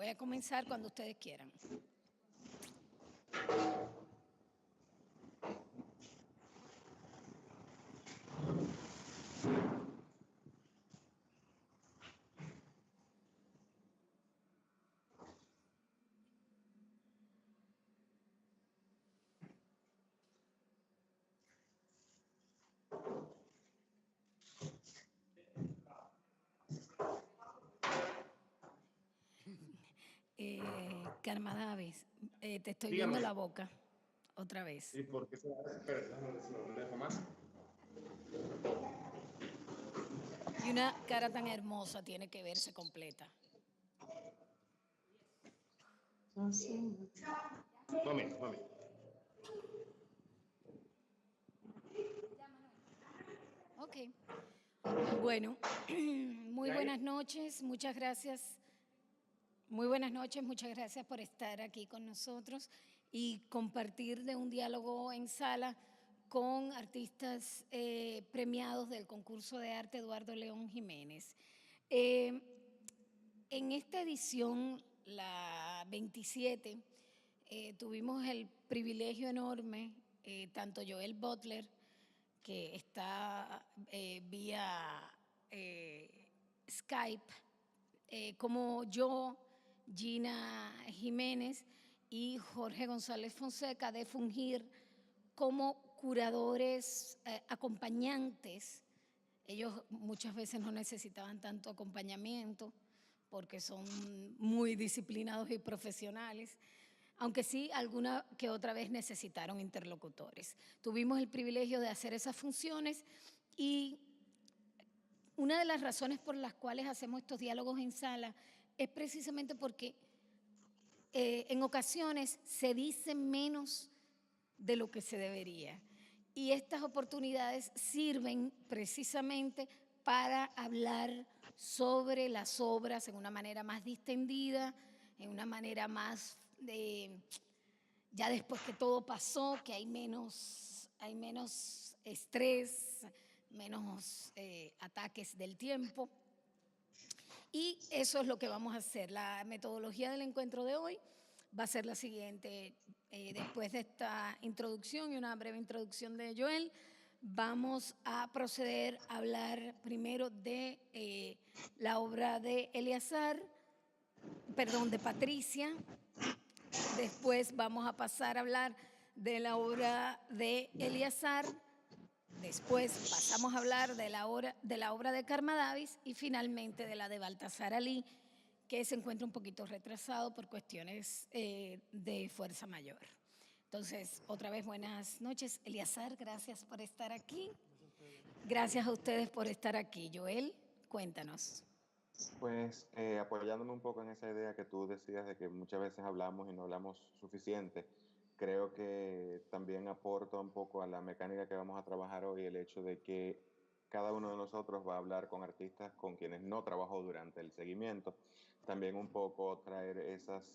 Voy a comenzar cuando ustedes quieran. Karma Davis, te estoy Dígame. viendo la boca otra vez. ¿Y por qué se va a despertar más? Y una cara tan hermosa tiene que verse completa. Mami. Ok. Bueno, muy buenas noches, muchas gracias. Muy buenas noches, muchas gracias por estar aquí con nosotros y compartir de un diálogo en sala con artistas premiados del concurso de arte Eduardo León Jiménez. En esta edición, la 27, tuvimos el privilegio enorme, tanto Joel Butler, que está vía Skype, como yo, Gina Jiménez y Jorge González Fonseca, de fungir como curadores acompañantes. Ellos muchas veces no necesitaban tanto acompañamiento porque son muy disciplinados y profesionales, aunque sí alguna que otra vez necesitaron interlocutores. Tuvimos el privilegio de hacer esas funciones y una de las razones por las cuales hacemos estos diálogos en sala es precisamente porque en ocasiones se dice menos de lo que se debería. Y estas oportunidades sirven precisamente para hablar sobre las obras en una manera más distendida, en una manera más ya después que todo pasó, que hay menos estrés, menos ataques del tiempo. Y eso es lo que vamos a hacer. La metodología del encuentro de hoy va a ser la siguiente. Después de esta introducción y una breve introducción de Joel, vamos a proceder a hablar primero de la obra de de Patricia. Después vamos a pasar a hablar de la obra de Eleazar. Después pasamos a hablar de la obra de Karma Davis y finalmente de la de Baltasar Ali, que se encuentra un poquito retrasado por cuestiones de fuerza mayor. Entonces, otra vez buenas noches. Eleazar, gracias por estar aquí. Gracias a ustedes por estar aquí. Joel, cuéntanos. Pues apoyándome un poco en esa idea que tú decías de que muchas veces hablamos y no hablamos suficiente, creo que también aporta un poco a la mecánica que vamos a trabajar hoy el hecho de que cada uno de nosotros va a hablar con artistas con quienes no trabajó durante el seguimiento. También un poco traer esas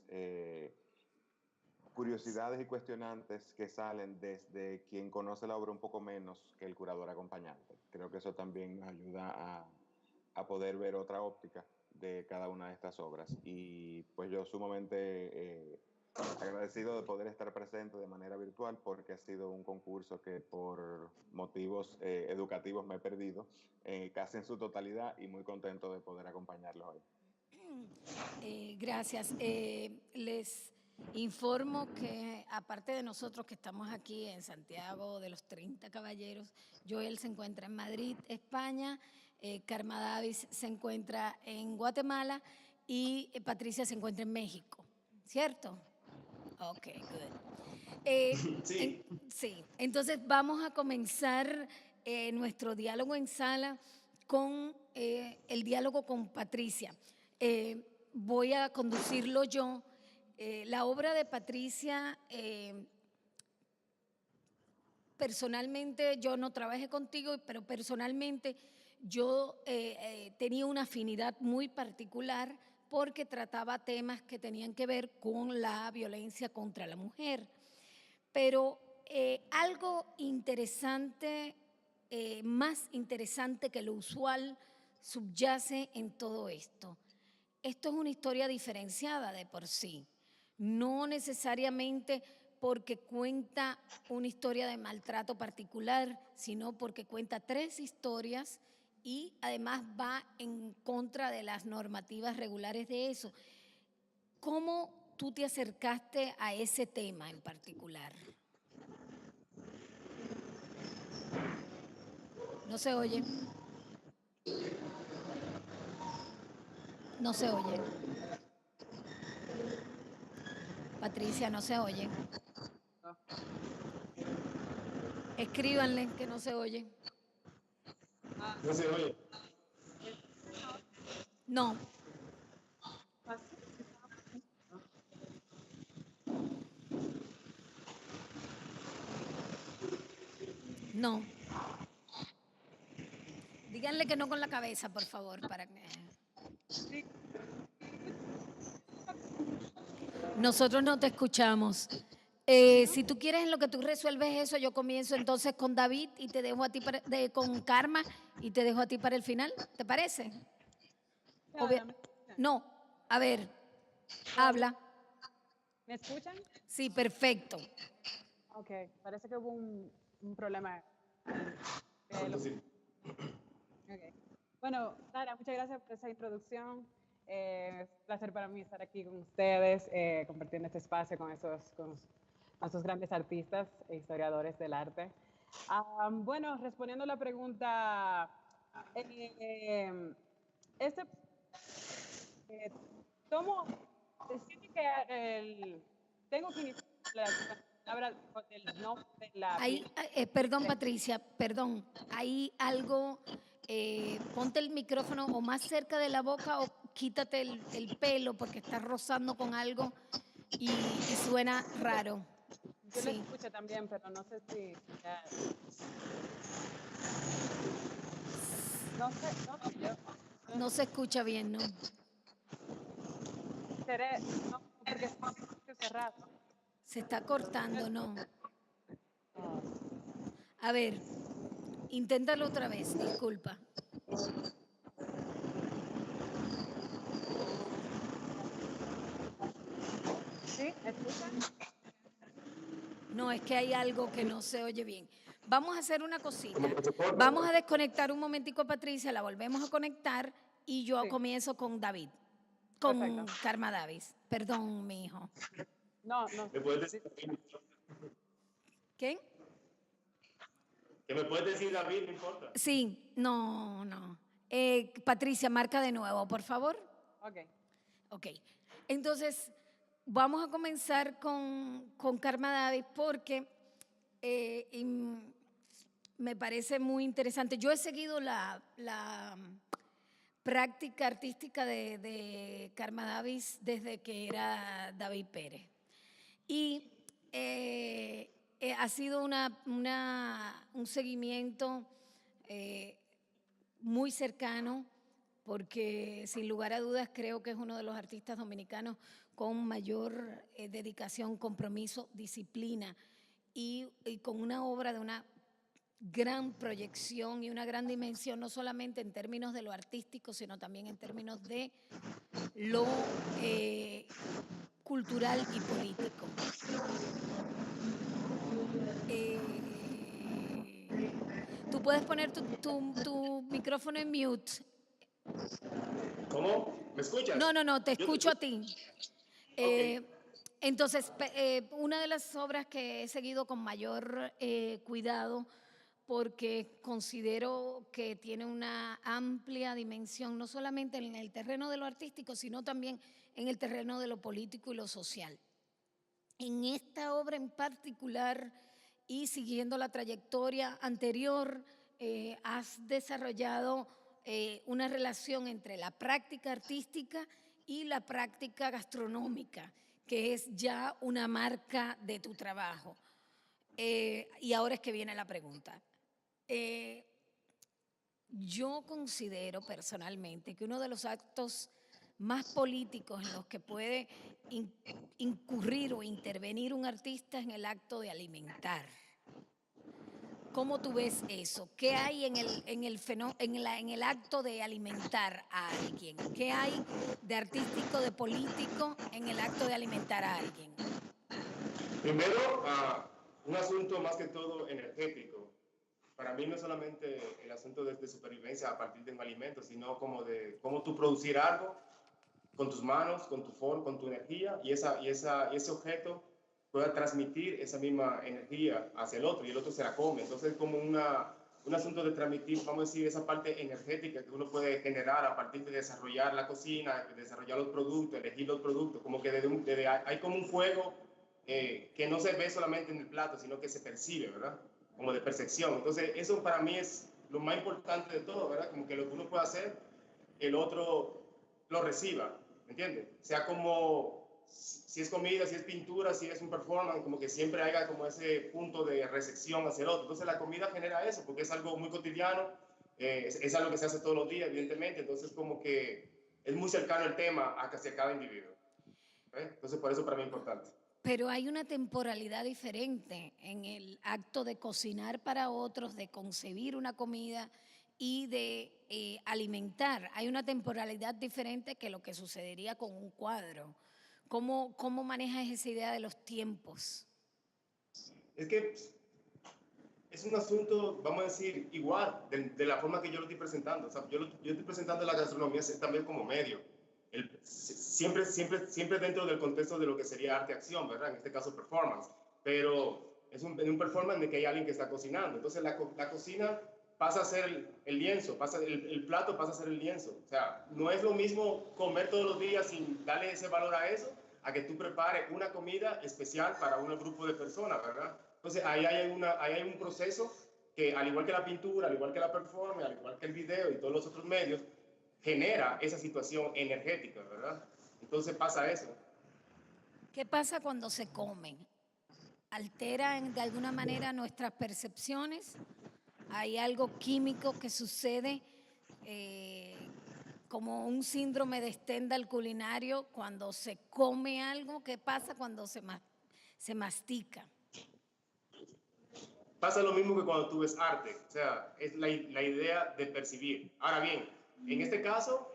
curiosidades y cuestionantes que salen desde quien conoce la obra un poco menos que el curador acompañante. Creo que eso también nos ayuda a poder ver otra óptica de cada una de estas obras. Y pues yo sumamente agradecido de poder estar presente de manera virtual porque ha sido un concurso que por motivos educativos me he perdido casi en su totalidad y muy contento de poder acompañarlos hoy. Gracias. Les informo que aparte de nosotros que estamos aquí en Santiago de los 30 Caballeros, Joel se encuentra en Madrid, España, Karma Davis se encuentra en Guatemala y Patricia se encuentra en México, ¿cierto? Ok, good. Sí. Sí, entonces vamos a comenzar nuestro diálogo en sala con el diálogo con Patricia. Voy a conducirlo yo. La obra de Patricia, personalmente, yo no trabajé contigo, pero personalmente yo tenía una afinidad muy particular porque trataba temas que tenían que ver con la violencia contra la mujer. Pero algo interesante, más interesante que lo usual, subyace en todo esto. esto es una historia diferenciada de por sí, no necesariamente porque cuenta una historia de maltrato particular, sino porque cuenta 3 historias y además va en contra de las normativas regulares de eso. ¿Cómo tú te acercaste a ese tema en particular? No se oye. No se oye. Patricia, no se oye. Escríbanle que no se oye. No se oye. No. No. Díganle que no con la cabeza, por favor, para que... Nosotros no te escuchamos. Si tú quieres en lo que tú resuelves eso, yo comienzo entonces con David y te dejo a ti con Karma y te dejo a ti para el final. ¿Te parece? No. A ver, habla. ¿Me escuchan? Sí, perfecto. Ok, parece que hubo un problema. Sí. Okay. Bueno, Sara, muchas gracias por esa introducción. Es un placer para mí estar aquí con ustedes, compartiendo este espacio con esos grandes artistas e historiadores del arte. Bueno, respondiendo a la pregunta, tomo, siento que tengo que iniciar la palabra con el nombre de la Ahí, pieza. perdón, Patricia, perdón. Hay algo, ponte el micrófono o más cerca de la boca o quítate el pelo porque estás rozando con algo y suena raro. Yo lo Sí. escucho también, pero no sé si... no sé, yo... No se escucha bien, ¿no? No, porque está cerrado. Se está cortando, ¿no? A ver, inténtalo otra vez, disculpa. ¿Sí? ¿Me escuchan? No, es que hay algo que no se oye bien. Vamos a hacer una cosita. Vamos a desconectar un momentico a Patricia, la volvemos a conectar y yo Sí. comienzo con David, con Perfecto. Karma Davis. Perdón, mi hijo. No. ¿Me puedes decir? ¿Qué? ¿Qué me puedes decir, David? No importa. Sí, no. Patricia, marca de nuevo, por favor. Ok. Ok. Entonces, vamos a comenzar con Karma Davis porque me parece muy interesante. Yo he seguido la práctica artística de Karma Davis desde que era David Pérez. Y ha sido un seguimiento muy cercano porque sin lugar a dudas creo que es uno de los artistas dominicanos con mayor dedicación, compromiso, disciplina y con una obra de una gran proyección y una gran dimensión, no solamente en términos de lo artístico, sino también en términos de lo cultural y político. Tú puedes poner tu micrófono en mute. ¿Cómo? ¿Me escuchas? No, te escucho a ti. Ok. Entonces, una de las obras que he seguido con mayor cuidado porque considero que tiene una amplia dimensión, no solamente en el terreno de lo artístico, sino también en el terreno de lo político y lo social. En esta obra en particular, y siguiendo la trayectoria anterior, has desarrollado una relación entre la práctica artística y la práctica gastronómica, que es ya una marca de tu trabajo. Y ahora es que viene la pregunta. Yo considero personalmente que uno de los actos más políticos en los que puede incurrir o intervenir un artista es en el acto de alimentar. ¿Cómo tú ves eso? ¿Qué hay en el acto de alimentar a alguien? ¿Qué hay de artístico, de político en el acto de alimentar a alguien? Primero, un asunto más que todo energético. Para mí no es solamente el asunto de supervivencia a partir de un alimento, sino como de cómo tú producir algo con tus manos, con tu forma, con tu energía, y ese objeto pueda transmitir esa misma energía hacia el otro, y el otro se la come. Entonces es como un asunto de transmitir, vamos a decir, esa parte energética que uno puede generar a partir de desarrollar la cocina, de desarrollar los productos, elegir los productos, como que hay como un fuego que no se ve solamente en el plato, sino que se percibe, ¿verdad? Como de percepción. Entonces eso para mí es lo más importante de todo, ¿verdad? Como que lo que uno puede hacer, el otro lo reciba, ¿me entiendes? Sea como, si es comida, si es pintura, si es un performance, como que siempre haya como ese punto de recepción hacia el otro. Entonces la comida genera eso, porque es algo muy cotidiano, es algo que se hace todos los días, evidentemente, entonces como que es muy cercano el tema hacia cada individuo. Entonces por eso para mí es importante. Pero hay una temporalidad diferente en el acto de cocinar para otros, de concebir una comida y de alimentar. Hay una temporalidad diferente que lo que sucedería con un cuadro. ¿Cómo manejas esa idea de los tiempos? Es que es un asunto, vamos a decir, igual, de la forma que yo lo estoy presentando. O sea, yo estoy presentando la gastronomía también como medio. Siempre dentro del contexto de lo que sería arte-acción, ¿verdad? En este caso, performance. Pero es un performance en el que hay alguien que está cocinando. Entonces, la cocina pasa a ser el lienzo, el plato pasa a ser el lienzo. O sea, no es lo mismo comer todos los días sin darle ese valor a eso, a que tú prepares una comida especial para un grupo de personas, ¿verdad? Entonces, ahí hay un proceso que, al igual que la pintura, al igual que la performance, al igual que el video y todos los otros medios, genera esa situación energética, ¿verdad? Entonces pasa eso. ¿Qué pasa cuando se comen? ¿Alteran de alguna manera nuestras percepciones? ¿Hay algo químico que sucede como un síndrome de Stendhal culinario cuando se come algo? ¿Qué pasa cuando se mastica? Pasa lo mismo que cuando tú ves arte, o sea, es la idea de percibir. Ahora bien, en este caso,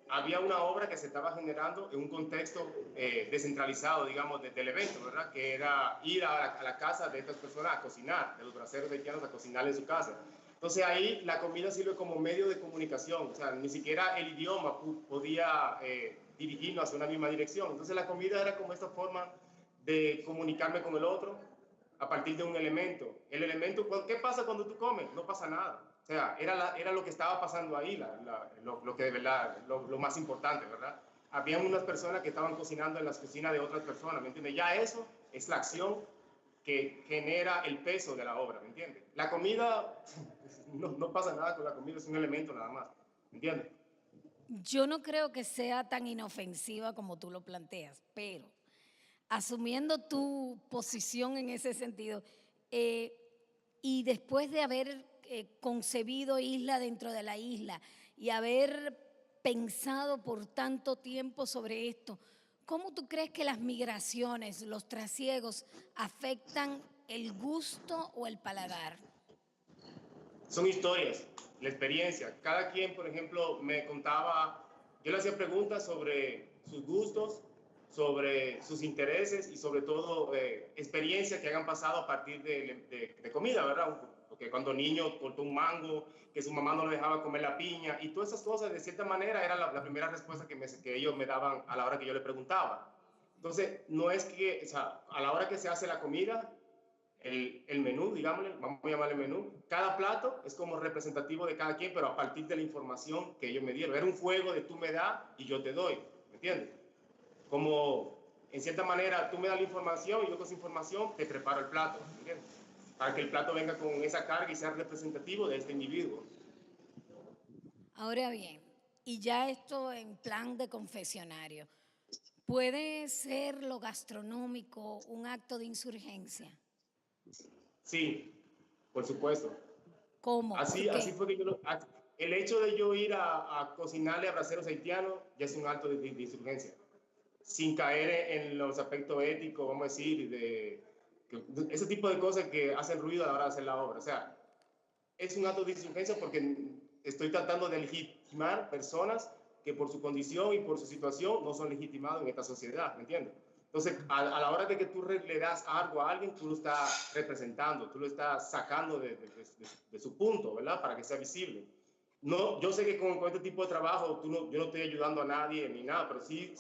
había una obra que se estaba generando en un contexto descentralizado, digamos, del evento, ¿verdad? Que era ir a la casa de estas personas a cocinar, de los braceros haitianos a cocinar en su casa. Entonces ahí la comida sirve como medio de comunicación, o sea, ni siquiera el idioma podía dirigirnos hacia una misma dirección. Entonces la comida era como esta forma de comunicarme con el otro a partir de un elemento. El elemento, ¿qué pasa cuando tú comes? No pasa nada. O sea, era lo que estaba pasando ahí, lo que de verdad, lo más importante, ¿verdad? Habían unas personas que estaban cocinando en las cocinas de otras personas, ¿me entiendes? Ya eso es la acción que genera el peso de la obra, ¿me entiendes? La comida, no pasa nada con la comida, es un elemento nada más, ¿me entiendes? Yo no creo que sea tan inofensiva como tú lo planteas, pero asumiendo tu posición en ese sentido, y después de haber concebido isla dentro de la isla y haber pensado por tanto tiempo sobre esto, ¿cómo tú crees que las migraciones, los trasiegos, afectan el gusto o el paladar? Son historias, la experiencia. Cada quien, por ejemplo, me contaba, yo le hacía preguntas sobre sus gustos, sobre sus intereses y sobre todo experiencias que hayan pasado a partir de comida, ¿verdad? Porque cuando niño cortó un mango, que su mamá no le dejaba comer la piña y todas esas cosas, de cierta manera, era la primera respuesta que ellos me daban a la hora que yo le preguntaba. Entonces, no es que, o sea, a la hora que se hace la comida, el menú, digámosle, vamos a llamarle menú, cada plato es como representativo de cada quien, pero a partir de la información que ellos me dieron. Era un juego de tú me das y yo te doy, ¿me entiendes? Como, en cierta manera, tú me das la información y yo con esa información te preparo el plato, ¿me entiendes? Para que el plato venga con esa carga y sea representativo de este individuo. Ahora bien, y ya esto en plan de confesionario, ¿puede ser lo gastronómico un acto de insurgencia? Sí, por supuesto. ¿Cómo? Así fue que el hecho de yo ir a cocinarle a braceros haitianos ya es un acto de insurgencia, sin caer en los aspectos éticos, vamos a decir, ese tipo de cosas que hacen ruido a la hora de hacer la obra. O sea, es un acto de insurgencia porque estoy tratando de legitimar personas que por su condición y por su situación no son legitimados en esta sociedad, ¿me entiendes? Entonces, a la hora de que tú le das algo a alguien, tú lo estás representando, tú lo estás sacando de su punto, ¿verdad? Para que sea visible. No, yo sé que con este tipo de trabajo yo no estoy ayudando a nadie ni nada, pero sí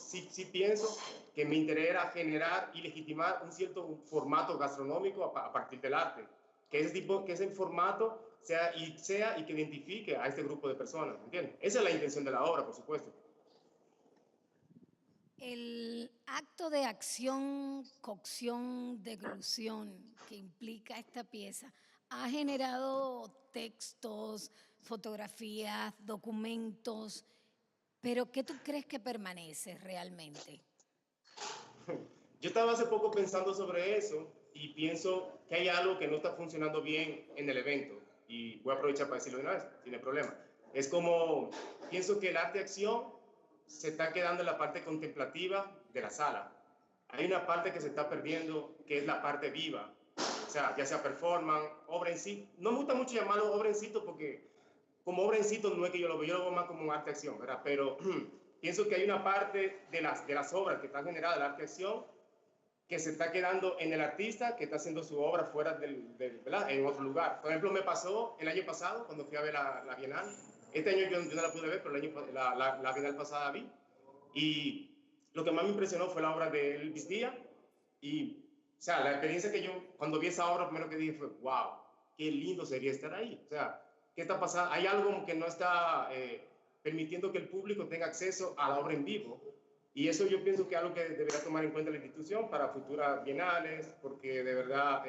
pienso que mi interés era generar y legitimar un cierto formato gastronómico a partir del arte. Que ese formato sea y que identifique a este grupo de personas, ¿entiendes? Esa es la intención de la obra, por supuesto. El acto de acción, cocción, deglución que implica esta pieza ha generado textos, fotografías, documentos, pero ¿qué tú crees que permanece realmente? Yo estaba hace poco pensando sobre eso y pienso que hay algo que no está funcionando bien en el evento. Y voy a aprovechar para decirlo de una vez, tiene problema. Es como, pienso que el arte de acción se está quedando en la parte contemplativa de la sala. Hay una parte que se está perdiendo, que es la parte viva. O sea, ya sea performance, obra en sí. No me gusta mucho llamarlo obra en sí porque como obra en sí no es que yo lo veo más como un arte de acción, ¿verdad? Pero pienso que hay una parte de las obras que están generadas del arte de acción que se está quedando en el artista que está haciendo su obra fuera ¿verdad? En otro lugar. Por ejemplo, me pasó el año pasado cuando fui a ver la Bienal. Este año yo no la pude ver, pero la Bienal pasada vi. Y lo que más me impresionó fue la obra de Elvis Díaz. Y, o sea, la experiencia que yo, cuando vi esa obra, primero que dije fue, wow, qué lindo sería estar ahí. O sea, ¿qué está pasando? Hay algo que no está permitiendo que el público tenga acceso a la obra en vivo. Y eso yo pienso que es algo que debería tomar en cuenta la institución para futuras bienales, porque de verdad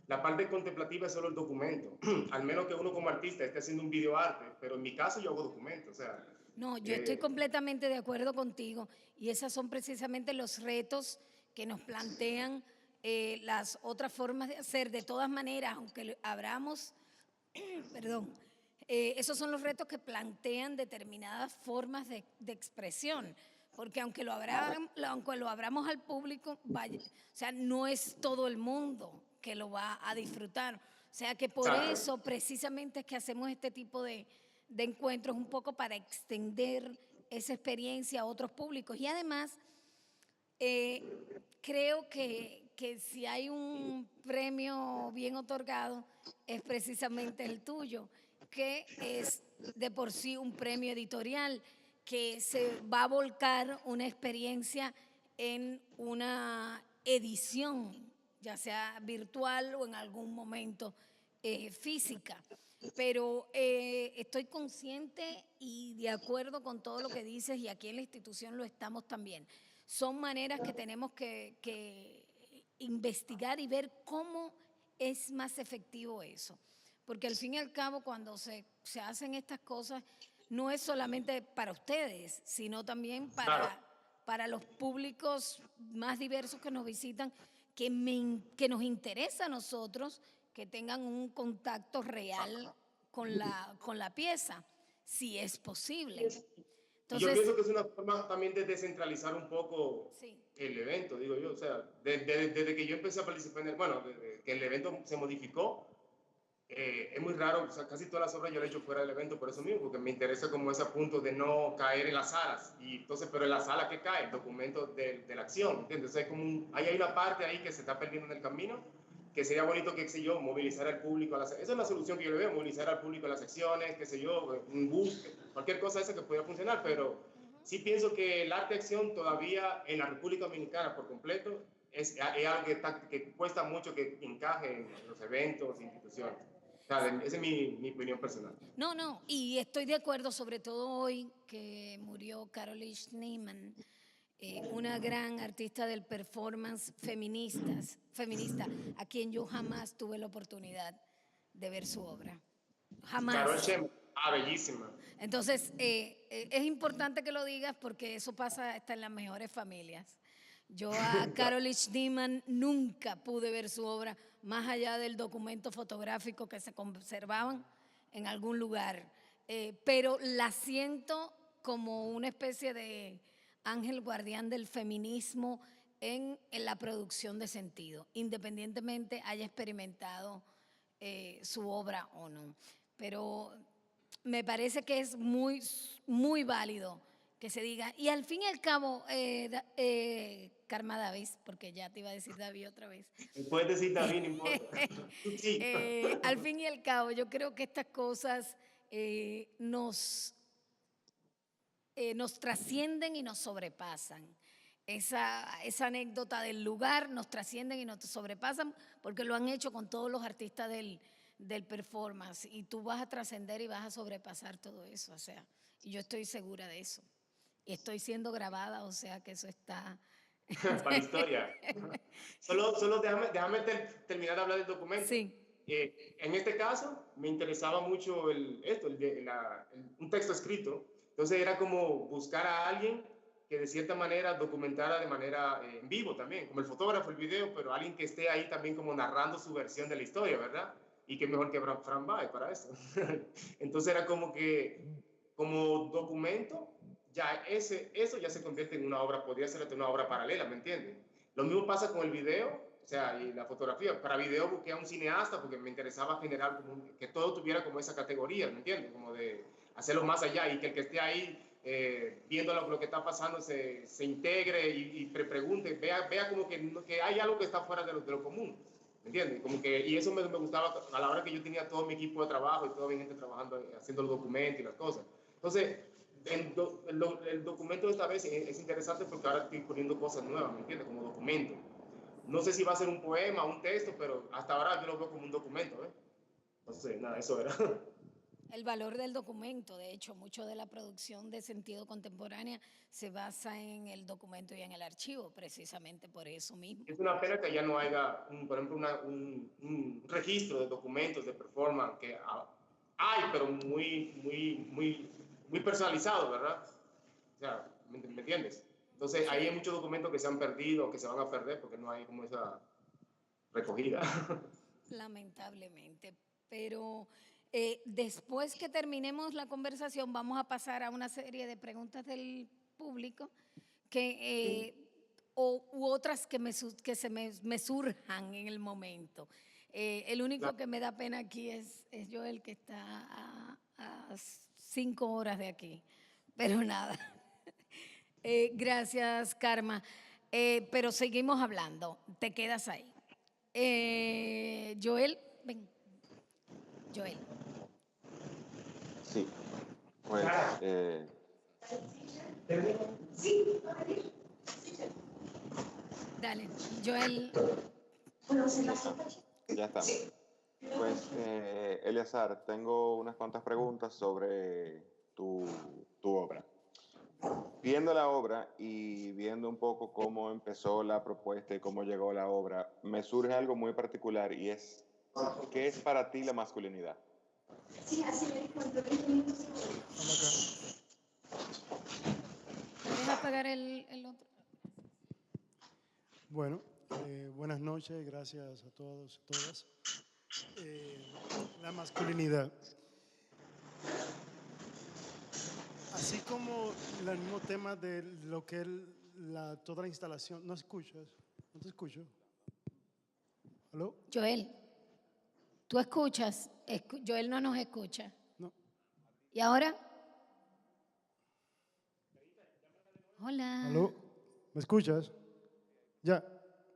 la parte contemplativa es solo el documento. Al menos que uno como artista esté haciendo un videoarte, pero en mi caso yo hago documentos. O sea, No, yo estoy completamente de acuerdo contigo y esos son precisamente los retos que nos plantean las otras formas de hacer. De todas maneras, aunque abramos, perdón, esos son los retos que plantean determinadas formas de expresión, porque aunque lo abramos al público, vaya, o sea, no es todo el mundo que lo va a disfrutar. O sea que por eso precisamente es que hacemos este tipo de encuentros un poco para extender esa experiencia a otros públicos. Y además, creo que si hay un premio bien otorgado, es precisamente el tuyo, que es de por sí un premio editorial, que se va a volcar una experiencia en una edición, ya sea virtual o en algún momento física. Pero estoy consciente y de acuerdo con todo lo que dices y aquí en la institución lo estamos también. Son maneras que tenemos que investigar y ver cómo es más efectivo eso. Porque al fin y al cabo cuando se hacen estas cosas no es solamente para ustedes, sino también para los públicos más diversos que nos visitan, que nos interesa a nosotros que tengan un contacto real con la pieza, si es posible. Entonces, yo pienso que es una forma también de descentralizar un poco el evento, digo yo. O sea, desde que yo empecé a participar desde que el evento se modificó, es muy raro, o sea, casi todas las obras yo las he hecho fuera del evento por eso mismo, porque me interesa como ese punto de no caer en las salas. Y entonces, pero en la sala que cae, el documento de la acción, ¿entiendes? O sea, hay una parte ahí que se está perdiendo en el camino, que sería bonito, qué sé yo, movilizar al público. Esa es la solución que yo le veo, movilizar al público a las secciones, qué sé yo, un bus, cualquier cosa esa que pueda funcionar, pero sí pienso que el arte de acción todavía en la República Dominicana por completo es algo que cuesta mucho que encaje en los eventos, instituciones. Esa es mi opinión personal. No, y estoy de acuerdo, sobre todo hoy que murió Caroline Schneemann, una gran artista del performance feminista, a quien yo jamás tuve la oportunidad de ver su obra. Jamás. Carol Shem, bellísima. Entonces, es importante que lo digas porque eso pasa hasta en las mejores familias. Yo a Caroline Schneemann nunca pude ver su obra más allá del documento fotográfico que se conservaban en algún lugar, pero la siento como una especie de ángel guardián del feminismo en la producción de sentido, independientemente haya experimentado su obra o no. Pero me parece que es muy, muy válido que se diga. Y al fin y al cabo, Karma Davis, porque ya te iba a decir David otra vez. Puedes decir David, no importa. Sí. Al fin y al cabo, yo creo que estas cosas nos trascienden y nos sobrepasan. Esa anécdota del lugar nos trascienden y nos sobrepasan porque lo han hecho con todos los artistas del performance y tú vas a trascender y vas a sobrepasar todo eso, o sea, y yo estoy segura de eso. Y estoy siendo grabada, o sea que eso está... Para la historia. Solo déjame terminar de hablar del documento. Sí. En este caso, me interesaba mucho un texto escrito. Entonces era como buscar a alguien que de cierta manera documentara de manera en vivo también, como el fotógrafo, el video, pero alguien que esté ahí también como narrando su versión de la historia, ¿verdad? Y qué mejor que Fran Bay para eso. Entonces era como que, como documento, ya eso ya se convierte en una obra, podría ser una obra paralela, ¿me entiendes? Lo mismo pasa con el video, o sea, y la fotografía. Para video busqué a un cineasta porque me interesaba generar que todo tuviera como esa categoría, ¿me entiendes? Como de hacerlo más allá y que el que esté ahí viendo lo que está pasando se integre y pregunte, vea como que hay algo que está fuera de lo común, ¿me entiendes? Como que, y eso me gustaba a la hora que yo tenía todo mi equipo de trabajo y toda mi gente trabajando, haciendo los documentos y las cosas. Entonces, el documento de esta vez es interesante porque ahora estoy poniendo cosas nuevas, ¿me entiendes? Como documento. No sé si va a ser un poema, un texto, pero hasta ahora yo lo veo como un documento, ¿eh? Entonces, nada, eso era. El valor del documento, de hecho, mucho de la producción de sentido contemporánea se basa en el documento y en el archivo, precisamente por eso mismo. Es una pena que ya no haya, por ejemplo, un registro de documentos de performance que hay, pero muy personalizado, ¿verdad? O sea, ¿me entiendes? Entonces, ahí hay muchos documentos que se han perdido, que se van a perder porque no hay como esa recogida. Lamentablemente, pero después que terminemos la conversación vamos a pasar a una serie de preguntas del público u otras que me surjan en el momento. El único que me da pena aquí es Joel, que está a 5 horas de aquí, pero nada. Gracias, Karma. Pero seguimos hablando, te quedas ahí. Joel, ven. Joel. Sí, pues Dale, Joel. ya estamos. Pues, Eleazar, tengo unas cuantas preguntas sobre tu obra. Viendo la obra y viendo un poco cómo empezó la propuesta y cómo llegó la obra, me surge algo muy particular y es, ¿qué es para ti la masculinidad? Sí, así me dijo. ¿Puedes apagar el otro? Bueno, buenas noches, gracias a todos y todas. La masculinidad. Así como el mismo tema de lo que es toda la instalación. ¿No escuchas? ¿No te escucho? ¿Aló? Joel, ¿tú escuchas? Joel no nos escucha. No. ¿Y ahora? Hola. ¿Aló? ¿Me escuchas? ¿Ya?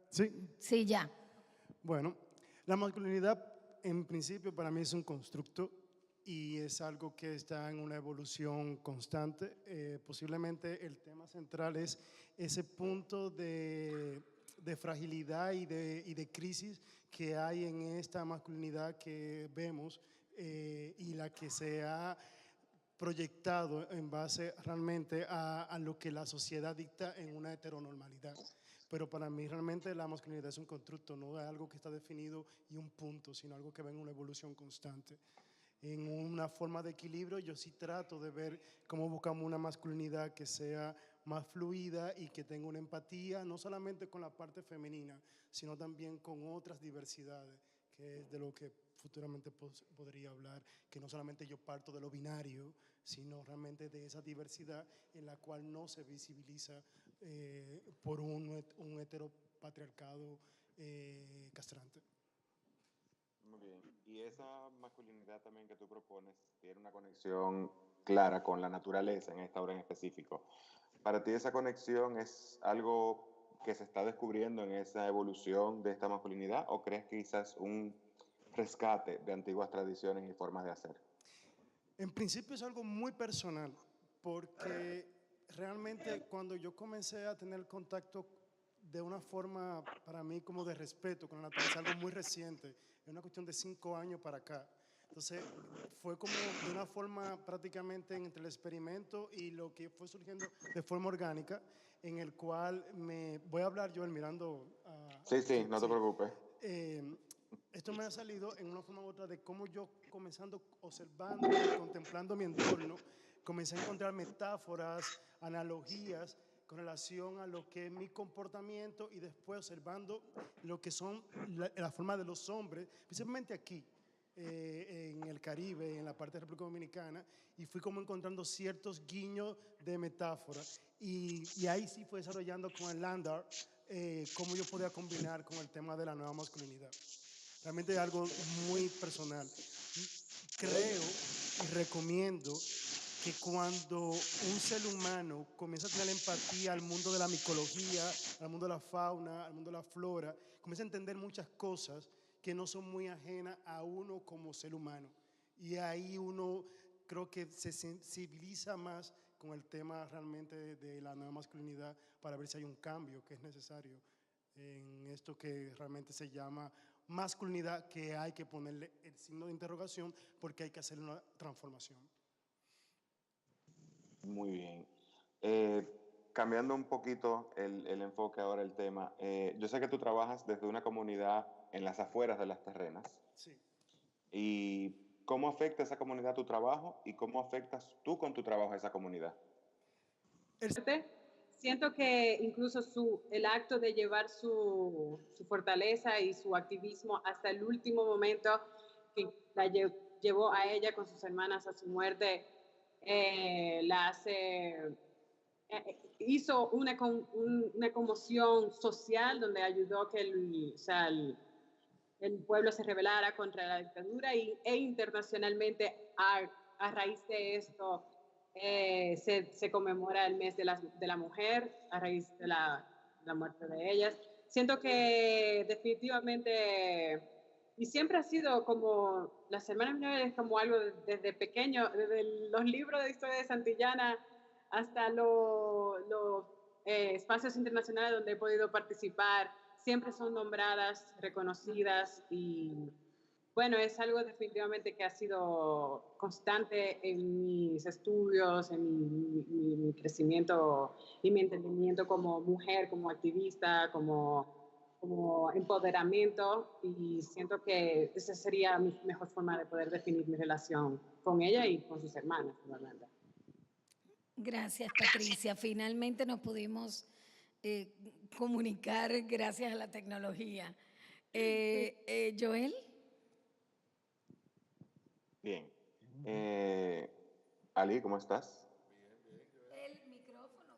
¿Sí? Sí, ya. Bueno, la masculinidad en principio para mí es un constructo y es algo que está en una evolución constante. Posiblemente el tema central es ese punto de fragilidad y de crisis que hay en esta masculinidad que vemos y la que se ha proyectado en base realmente a lo que la sociedad dicta en una heteronormalidad. Pero para mí realmente la masculinidad es un constructo, no es algo que está definido y un punto, sino algo que va en una evolución constante. En una forma de equilibrio yo sí trato de ver cómo buscamos una masculinidad que sea más fluida y que tenga una empatía, no solamente con la parte femenina, sino también con otras diversidades, que es de lo que futuramente podría hablar, que no solamente yo parto de lo binario, sino realmente de esa diversidad en la cual no se visibiliza por un heteropatriarcado castrante. Muy bien. Y esa masculinidad también que tú propones tiene una conexión clara con la naturaleza en esta obra en específico. ¿Para ti esa conexión es algo que se está descubriendo en esa evolución de esta masculinidad o crees que quizás un rescate de antiguas tradiciones y formas de hacer? En principio es algo muy personal, porque realmente cuando yo comencé a tener contacto de una forma para mí como de respeto con la naturaleza, algo muy reciente, es una cuestión de 5 años para acá. Entonces fue como de una forma prácticamente entre el experimento y lo que fue surgiendo de forma orgánica, en el cual me voy a hablar yo mirando a... Sí, sí, no te preocupes. Eh, esto me ha salido en una forma u otra de cómo yo, comenzando, observando y contemplando mi entorno, comencé a encontrar metáforas, analogías con relación a lo que es mi comportamiento y después observando lo que son la forma de los hombres, principalmente aquí, en el Caribe, en la parte de República Dominicana, y fui como encontrando ciertos guiños de metáfora. Y ahí sí fue desarrollando con el Landar cómo yo podía combinar con el tema de la nueva masculinidad. Realmente es algo muy personal. Creo y recomiendo que cuando un ser humano comienza a tener empatía al mundo de la micología, al mundo de la fauna, al mundo de la flora, comienza a entender muchas cosas que no son muy ajenas a uno como ser humano. Y ahí uno creo que se sensibiliza más con el tema realmente de la nueva masculinidad para ver si hay un cambio que es necesario en esto que realmente se llama masculinidad, que hay que ponerle el signo de interrogación porque hay que hacer una transformación. Muy bien. Cambiando un poquito el enfoque ahora, el tema, yo sé que tú trabajas desde una comunidad en las afueras de las terrenas. Sí. ¿Y cómo afecta esa comunidad tu trabajo y cómo afectas tú con tu trabajo a esa comunidad? Siento que incluso el acto de llevar su fortaleza y su activismo hasta el último momento que la llevó a ella con sus hermanas a su muerte, la hace, hizo una conmoción social donde ayudó que el pueblo se rebelara contra la dictadura e internacionalmente a raíz de esto se conmemora el mes de la mujer a raíz de la muerte de ellas. Siento que definitivamente, y siempre ha sido como, las hermanas menores como algo desde pequeño, desde los libros de historia de Santillana hasta los espacios internacionales donde he podido participar, siempre son nombradas, reconocidas y bueno, es algo definitivamente que ha sido constante en mis estudios, en mi crecimiento y mi entendimiento como mujer, como activista, como empoderamiento y siento que esa sería mi mejor forma de poder definir mi relación con ella y con sus hermanas, realmente. Gracias, Patricia. Finalmente nos pudimos comunicar gracias a la tecnología. Joel. Bien. Ali, ¿cómo estás? El micrófono.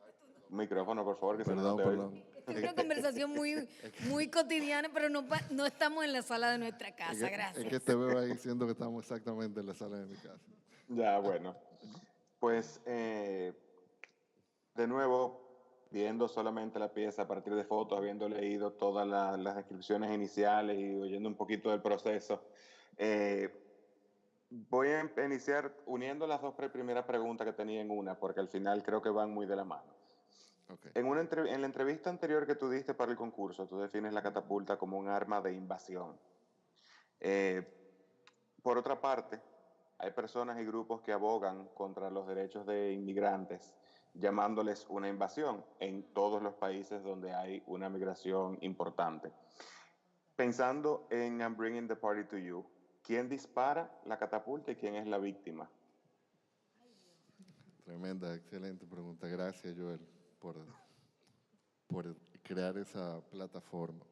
Micrófono, por favor, que Perdón, si no, no te oigo. perdón. Esta es una conversación muy cotidiana, pero no estamos en la sala de nuestra casa. Gracias. Es que te veo ahí diciendo que estamos exactamente en la sala de mi casa. Ya, bueno. Pues, de nuevo, viendo solamente la pieza a partir de fotos, habiendo leído todas las descripciones iniciales y oyendo un poquito del proceso, voy a iniciar uniendo las dos primeras preguntas que tenía en una, porque al final creo que van muy de la mano. Okay. En la entrevista anterior que tú diste para el concurso, tú defines la catapulta como un arma de invasión. Por otra parte, hay personas y grupos que abogan contra los derechos de inmigrantes, llamándoles una invasión en todos los países donde hay una migración importante. Pensando en I'm Bringing the Party to You, ¿quién dispara la catapulta y quién es la víctima? Tremenda, excelente pregunta. Gracias, Joel, por crear esa plataforma.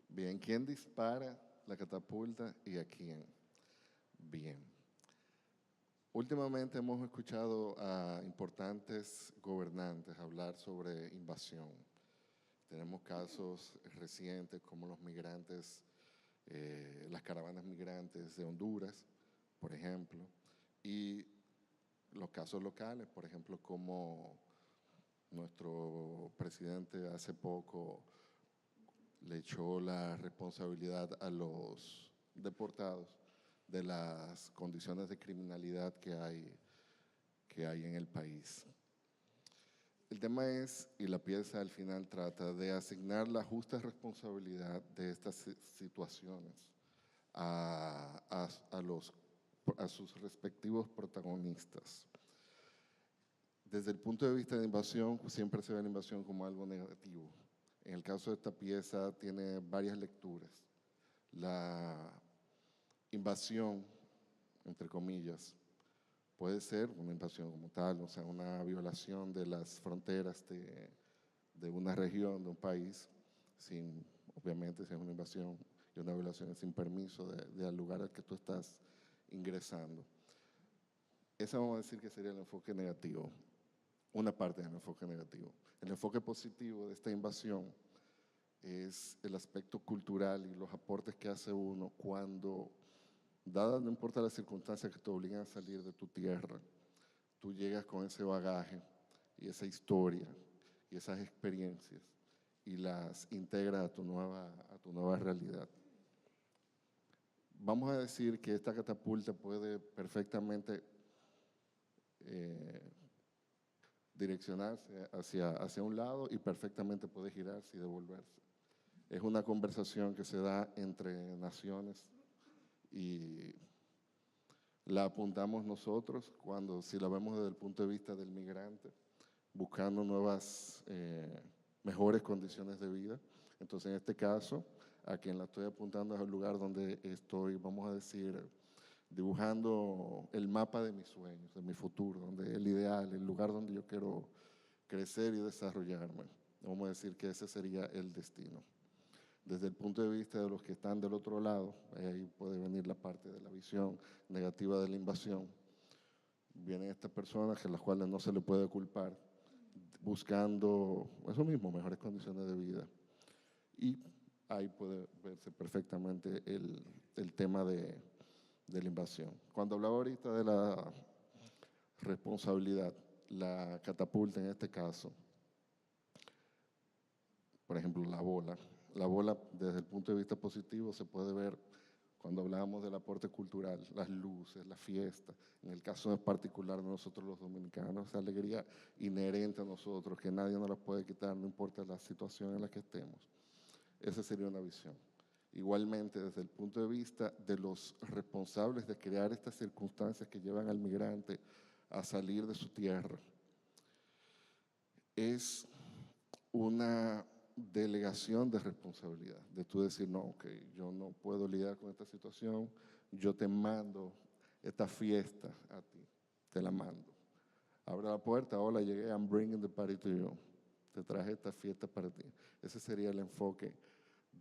Bien, ¿quién dispara la catapulta y a quién? Bien. Últimamente hemos escuchado a importantes gobernantes hablar sobre invasión. Tenemos casos recientes como los migrantes las caravanas migrantes de Honduras, por ejemplo, y los casos locales, por ejemplo, como nuestro presidente hace poco le echó la responsabilidad a los deportados de las condiciones de criminalidad que hay en el país. El tema es, y la pieza al final trata de asignar la justa responsabilidad de estas situaciones a sus respectivos protagonistas. Desde el punto de vista de invasión, siempre se ve la invasión como algo negativo. En el caso de esta pieza tiene varias lecturas. La invasión, entre comillas, puede ser una invasión como tal, o sea, una violación de las fronteras de una región, de un país, obviamente si es una invasión y una violación sin permiso del lugar al que tú estás ingresando. Ese vamos a decir que sería el enfoque negativo, una parte del enfoque negativo. El enfoque positivo de esta invasión es el aspecto cultural y los aportes que hace uno cuando, dadas no importa las circunstancias que te obligan a salir de tu tierra, tú llegas con ese bagaje y esa historia y esas experiencias y las integras a tu nueva realidad. Vamos a decir que esta catapulta puede perfectamente direccionarse hacia un lado y perfectamente puede girarse y devolverse. Es una conversación que se da entre naciones y la apuntamos nosotros si la vemos desde el punto de vista del migrante, buscando nuevas, mejores condiciones de vida. Entonces, en este caso, a quien la estoy apuntando es el lugar donde estoy, vamos a decir, dibujando el mapa de mis sueños, de mi futuro, donde el ideal, el lugar donde yo quiero crecer y desarrollarme. Vamos a decir que ese sería el destino. Desde el punto de vista de los que están del otro lado, ahí puede venir la parte de la visión negativa de la invasión. Vienen estas personas a las cuales no se le puede culpar, buscando eso mismo, mejores condiciones de vida. Y ahí puede verse perfectamente el tema de la invasión. Cuando hablaba ahorita de la responsabilidad, la catapulta en este caso, por ejemplo, la bola desde el punto de vista positivo se puede ver cuando hablábamos del aporte cultural, las luces, la fiesta, en el caso en particular de nosotros los dominicanos, esa alegría inherente a nosotros, que nadie nos la puede quitar, no importa la situación en la que estemos. Esa sería una visión. Igualmente, desde el punto de vista de los responsables de crear estas circunstancias que llevan al migrante a salir de su tierra, es una delegación de responsabilidad, de tú decir, no, ok, yo no puedo lidiar con esta situación, yo te mando esta fiesta a ti, te la mando. Abre la puerta, hola, llegué, I'm bringing the party to you. Te traje esta fiesta para ti. Ese sería el enfoque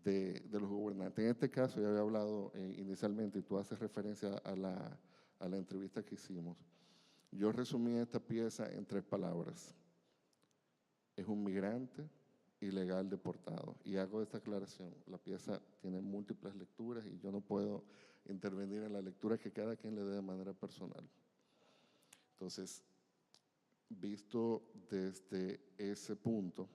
de los gobernantes. En este caso, ya había hablado inicialmente, y tú haces referencia a la entrevista que hicimos. Yo resumí esta pieza en 3 palabras. Es un migrante ilegal deportado. Y hago esta aclaración. La pieza tiene múltiples lecturas y yo no puedo intervenir en la lectura que cada quien le dé de manera personal. Entonces, visto desde ese punto,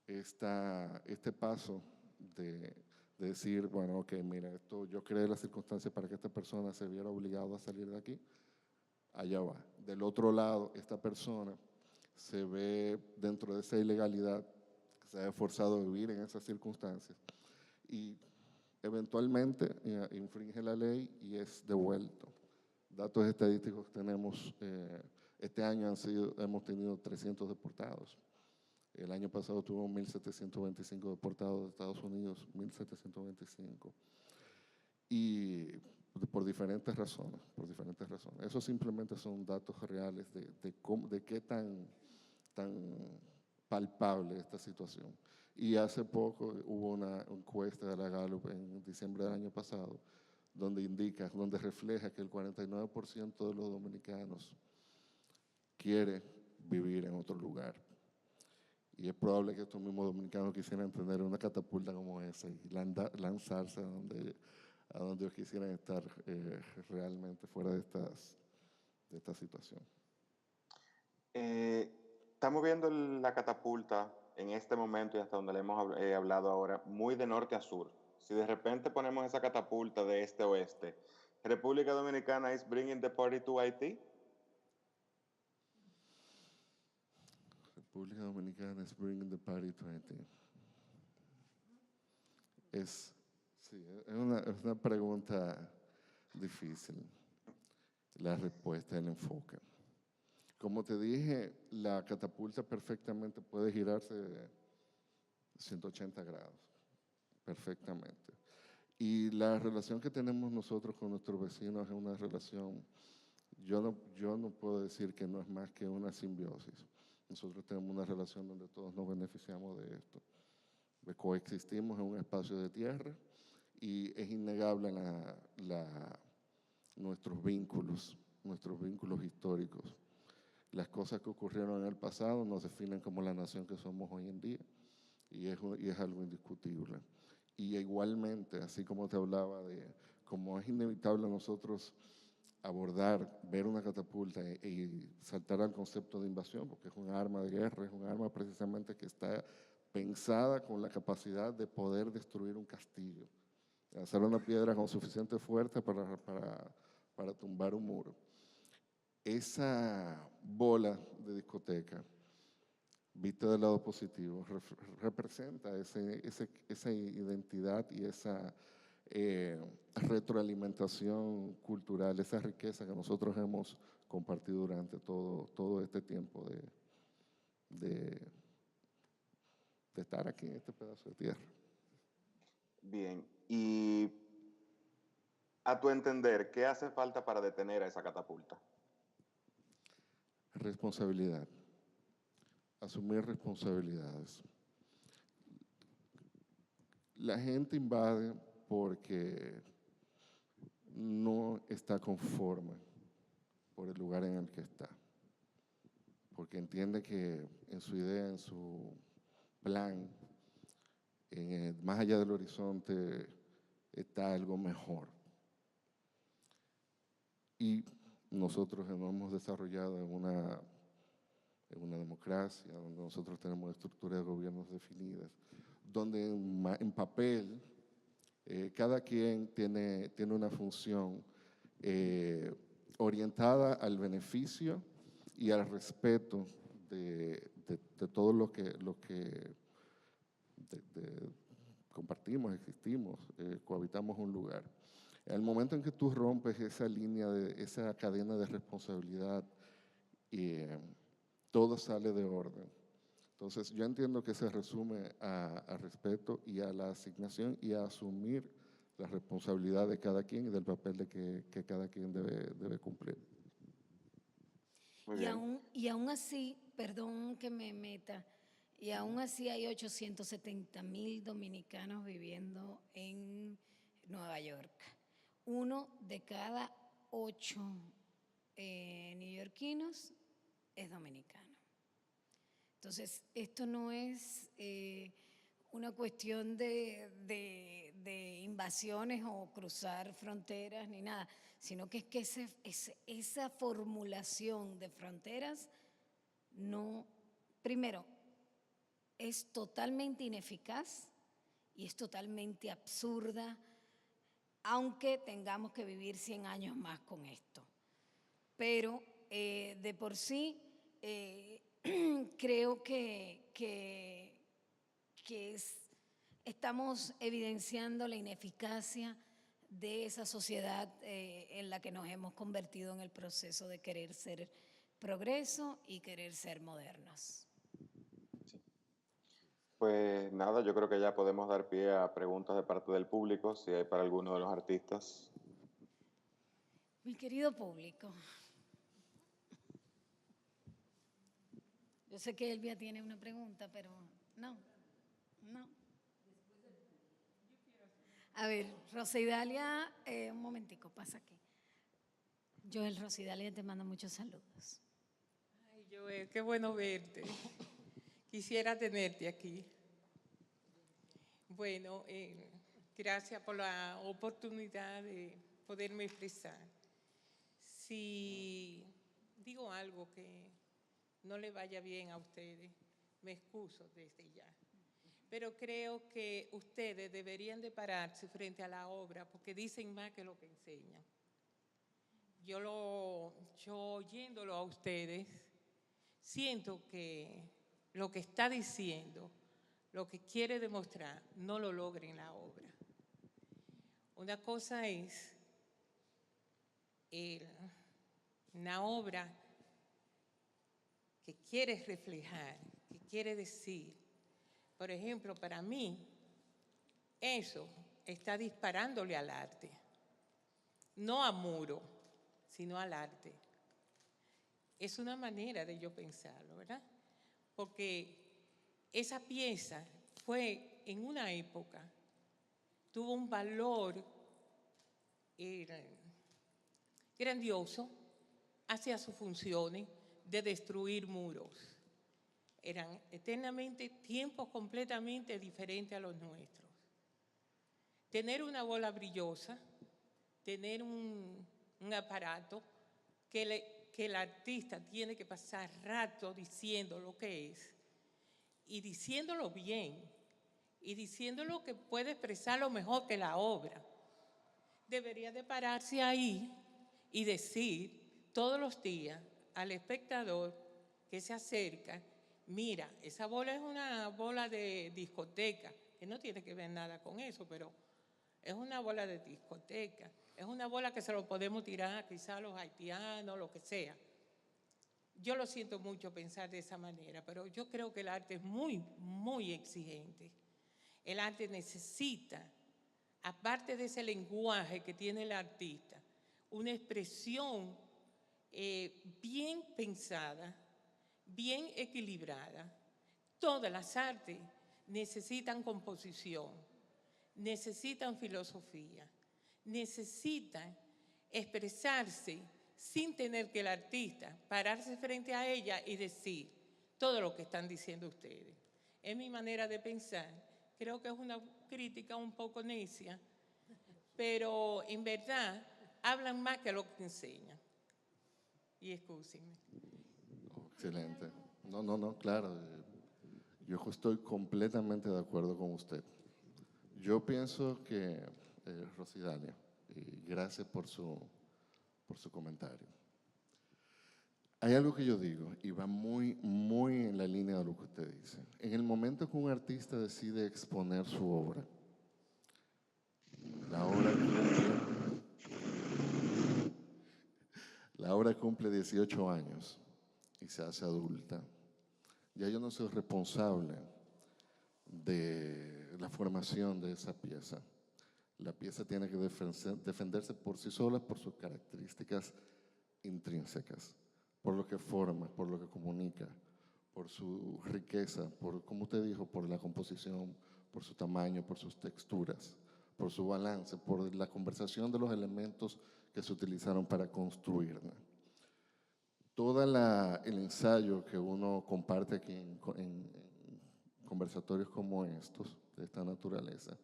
este paso de decir, bueno, ok, mira, yo creé las circunstancias para que esta persona se viera obligado a salir de aquí, allá va. Del otro lado, esta persona se ve dentro de esa ilegalidad, se ha forzado a vivir en esas circunstancias y eventualmente infringe la ley y es devuelto. Datos estadísticos que tenemos, este año hemos tenido 300 deportados. El año pasado tuvo 1.725 deportados de Estados Unidos, 1.725. Y por diferentes razones. Esos simplemente son datos reales de qué tan palpable es esta situación. Y hace poco hubo una encuesta de la Gallup en diciembre del año pasado, donde refleja que el 49% de los dominicanos quiere vivir en otro lugar. Y es probable que estos mismos dominicanos quisieran tener una catapulta como esa y lanzarse a donde ellos quisieran estar realmente fuera de esta situación. Estamos viendo la catapulta en este momento y hasta donde le hemos hablado ahora, muy de norte a sur. Si de repente ponemos esa catapulta de este a oeste, ¿República Dominicana is bringing the party to Haití? República Dominicana is bringing the party to Haití. Es una pregunta difícil, la respuesta, el enfoque. Como te dije, la catapulta perfectamente puede girarse 180 grados, perfectamente. Y la relación que tenemos nosotros con nuestros vecinos es una relación, yo no puedo decir que no es más que una simbiosis. Nosotros tenemos una relación donde todos nos beneficiamos de esto. Coexistimos en un espacio de tierra y es innegable nuestros vínculos históricos. Las cosas que ocurrieron en el pasado nos definen como la nación que somos hoy en día y es algo indiscutible. Y igualmente, así como te hablaba de cómo es inevitable nosotros ver una catapulta y saltar al concepto de invasión, porque es un arma de guerra, es un arma precisamente que está pensada con la capacidad de poder destruir un castillo, hacer una piedra con suficiente fuerza para tumbar un muro. Esa bola de discoteca, vista del lado positivo, representa esa identidad y esa retroalimentación cultural, esa riqueza que nosotros hemos compartido durante todo este tiempo de estar aquí en este pedazo de tierra. Bien, y a tu entender, ¿qué hace falta para detener a esa catapulta? Responsabilidad. Asumir responsabilidades. La gente invade porque no está conforme por el lugar en el que está, porque entiende que en su idea, en su plan, más allá del horizonte está algo mejor. Y nosotros nos hemos desarrollado en una democracia, donde nosotros tenemos estructuras de gobiernos definidas, donde en papel cada quien tiene una función orientada al beneficio y al respeto de todo lo que compartimos, existimos, cohabitamos un lugar. Al momento en que tú rompes esa línea, esa cadena de responsabilidad, todo sale de orden. Entonces, yo entiendo que se resume a respeto y a la asignación y a asumir la responsabilidad de cada quien y del papel que cada quien debe cumplir. Y aún así, perdón que me meta, y aún así hay 870,000 dominicanos viviendo en Nueva York. 1 de cada 8 neoyorquinos es dominicano. Entonces, esto no es una cuestión de invasiones o cruzar fronteras ni nada, sino que es que esa formulación de fronteras no, primero, es totalmente ineficaz y es totalmente absurda, aunque tengamos que vivir 100 años más con esto. Pero de por sí creo que estamos evidenciando la ineficacia de esa sociedad en la que nos hemos convertido en el proceso de querer ser progreso y querer ser modernos. Pues nada, yo creo que ya podemos dar pie a preguntas de parte del público, si hay para alguno de los artistas. Mi querido público, yo sé que Elvia tiene una pregunta, pero no. A ver, Rosidalia, un momentico, pasa aquí. Joel, Rosidalia te manda muchos saludos. Ay, Joel, qué bueno verte. Quisiera tenerte aquí. Bueno, gracias por la oportunidad de poderme expresar. Si digo algo que no le vaya bien a ustedes, me excuso desde ya. Pero creo que ustedes deberían de pararse frente a la obra porque dicen más que lo que enseñan. Yo oyéndolo a ustedes, siento que lo que está diciendo, lo que quiere demostrar, no lo logra en la obra. Una cosa es una obra que quiere reflejar, que quiere decir. Por ejemplo, para mí, eso está disparándole al arte. No a muro, sino al arte. Es una manera de yo pensarlo, ¿verdad? Porque esa pieza fue en una época, tuvo un valor grandioso hacia sus funciones de destruir muros. Eran eternamente tiempos completamente diferentes a los nuestros. Tener una bola brillosa, tener un aparato que el artista tiene que pasar rato diciendo lo que es, y diciéndolo bien, y diciéndolo que puede expresarlo mejor que la obra. Debería de pararse ahí y decir todos los días al espectador que se acerca, mira, esa bola es una bola de discoteca, que no tiene que ver nada con eso, pero es una bola de discoteca, es una bola que se lo podemos tirar quizá a los haitianos, lo que sea. Yo lo siento mucho pensar de esa manera, pero yo creo que el arte es muy, muy exigente. El arte necesita, aparte de ese lenguaje que tiene el artista, una expresión bien pensada, bien equilibrada. Todas las artes necesitan composición, necesitan filosofía, necesitan expresarse sin tener que el artista pararse frente a ella y decir todo lo que están diciendo ustedes. Es mi manera de pensar. Creo que es una crítica un poco necia, pero en verdad hablan más que lo que enseñan. Y excúsenme. Excelente. No, claro. Yo estoy completamente de acuerdo con usted. Yo pienso que, Rosidalia, y gracias por su comentario. Hay algo que yo digo y va muy, muy en la línea de lo que usted dice. En el momento que un artista decide exponer su obra, la obra cumple 18 años y se hace adulta. Ya yo no soy responsable de la formación de esa pieza. La pieza tiene que defenderse por sí sola, por sus características intrínsecas, por lo que forma, por lo que comunica, por su riqueza, por, como usted dijo, por la composición, por su tamaño, por sus texturas, por su balance, por la conversación de los elementos que se utilizaron para construirla. Todo el ensayo que uno comparte aquí en conversatorios como estos, de esta naturaleza,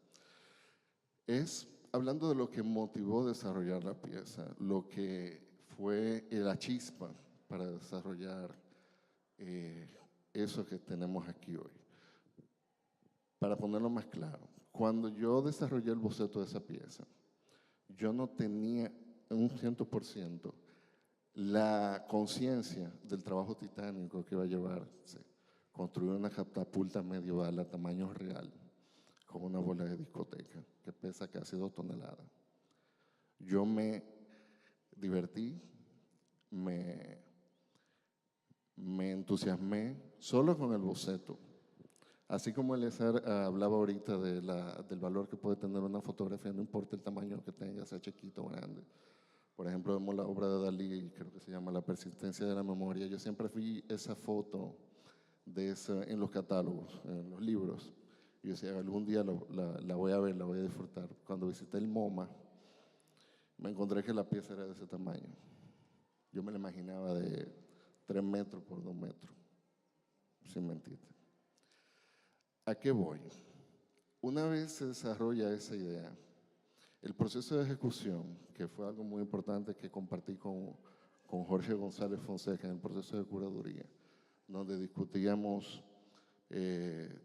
es hablando de lo que motivó desarrollar la pieza, lo que fue la chispa para desarrollar eso que tenemos aquí hoy. Para ponerlo más claro, cuando yo desarrollé el boceto de esa pieza, yo no tenía un 100% la conciencia del trabajo titánico que iba a llevarse construir una catapulta medieval a tamaño real con una bola de discoteca que pesa casi 2 toneladas. Yo me divertí, me entusiasmé solo con el boceto. Así como Eleazar hablaba ahorita del valor que puede tener una fotografía, no importa el tamaño que tenga, sea chiquito o grande. Por ejemplo, vemos la obra de Dalí, creo que se llama La persistencia de la memoria. Yo siempre vi esa foto en los catálogos, en los libros. Y yo decía, algún día la voy a ver, la voy a disfrutar. Cuando visité el MoMA, me encontré que la pieza era de ese tamaño. Yo me la imaginaba de 3 metros por 2 metros, sin mentirte. ¿A qué voy? Una vez se desarrolla esa idea, el proceso de ejecución, que fue algo muy importante que compartí con Jorge González Fonseca en el proceso de curaduría, donde discutíamos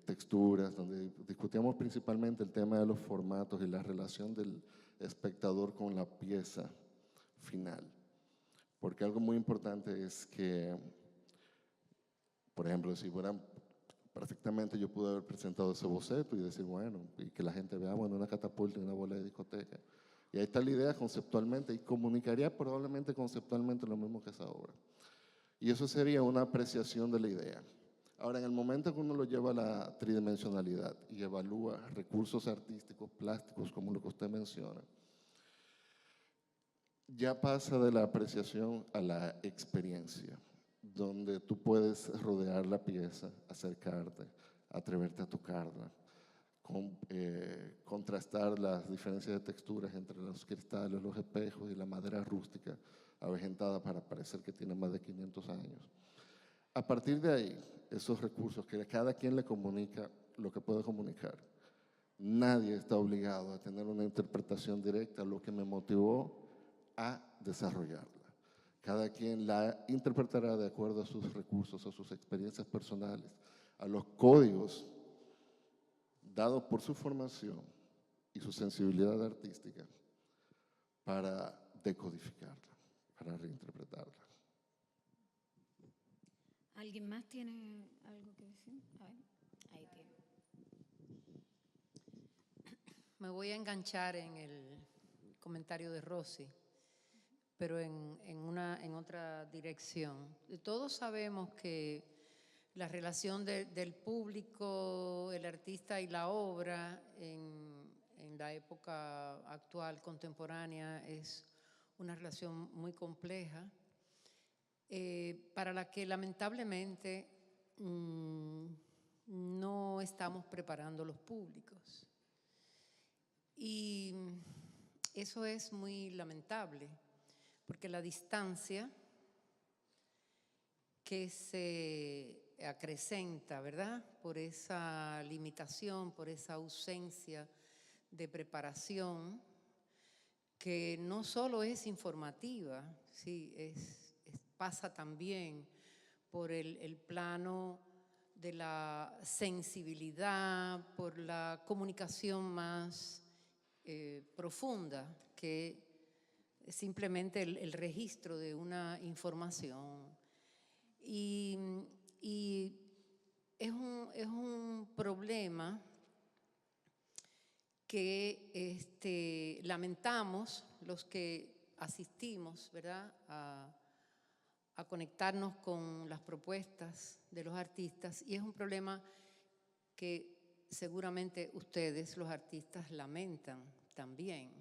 texturas, donde discutíamos principalmente el tema de los formatos y la relación del espectador con la pieza final. Porque algo muy importante es que, por ejemplo, si fueran perfectamente yo pude haber presentado ese boceto y decir, bueno, y que la gente vea, bueno, una catapulta y una bola de discoteca. Y ahí está la idea conceptualmente, y comunicaría probablemente conceptualmente lo mismo que esa obra. Y eso sería una apreciación de la idea. Ahora, en el momento que uno lo lleva a la tridimensionalidad y evalúa recursos artísticos, plásticos, como lo que usted menciona, ya pasa de la apreciación a la experiencia, donde tú puedes rodear la pieza, acercarte, atreverte a tocarla, contrastar las diferencias de texturas entre los cristales, los espejos y la madera rústica avejentada para parecer que tiene más de 500 años. A partir de ahí, esos recursos que cada quien le comunica lo que puede comunicar. Nadie está obligado a tener una interpretación directa, lo que me motivó a desarrollarla. Cada quien la interpretará de acuerdo a sus recursos, a sus experiencias personales, a los códigos dados por su formación y su sensibilidad artística para decodificarla, para reinterpretarla. ¿Alguien más tiene algo que decir? A ver, ahí tiene. Me voy a enganchar en el comentario de Rosy, pero en otra dirección. Todos sabemos que la relación del público, el artista y la obra en la época actual, contemporánea, es una relación muy compleja, para la que lamentablemente no estamos preparando los públicos. Y eso es muy lamentable, porque la distancia que se acrecenta, ¿verdad?, por esa limitación, por esa ausencia de preparación, que no solo es informativa, sí, pasa también por el plano de la sensibilidad, por la comunicación más profunda, que es simplemente el registro de una información. Y es un problema que lamentamos los que asistimos, ¿verdad?, a conectarnos con las propuestas de los artistas, y es un problema que seguramente ustedes, los artistas, lamentan también.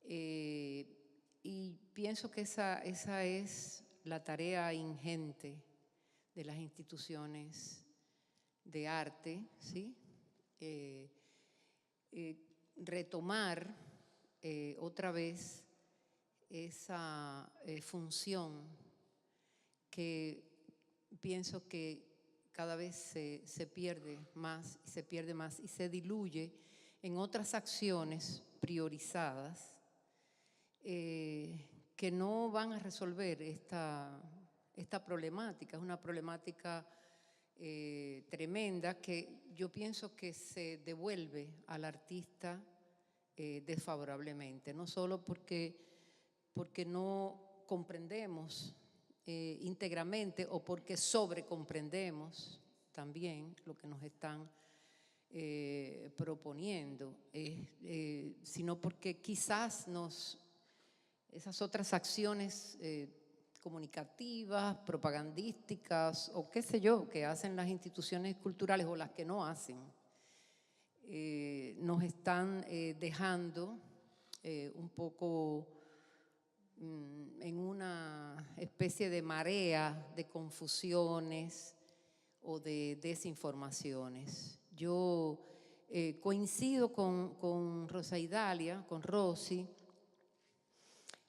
Y pienso que esa es la tarea ingente de las instituciones de arte, ¿sí? Retomar otra vez esa función que pienso que cada vez se pierde más y se diluye en otras acciones priorizadas que no van a resolver esta problemática. Es una problemática tremenda que yo pienso que se devuelve al artista desfavorablemente, no solo porque no comprendemos íntegramente o porque sobrecomprendemos también lo que nos están proponiendo, sino porque quizás esas otras acciones comunicativas, propagandísticas o qué sé yo, que hacen las instituciones culturales o las que no hacen, nos están dejando un poco en una especie de marea de confusiones o de desinformaciones. Yo coincido con Rosa Idalia, con Rosy,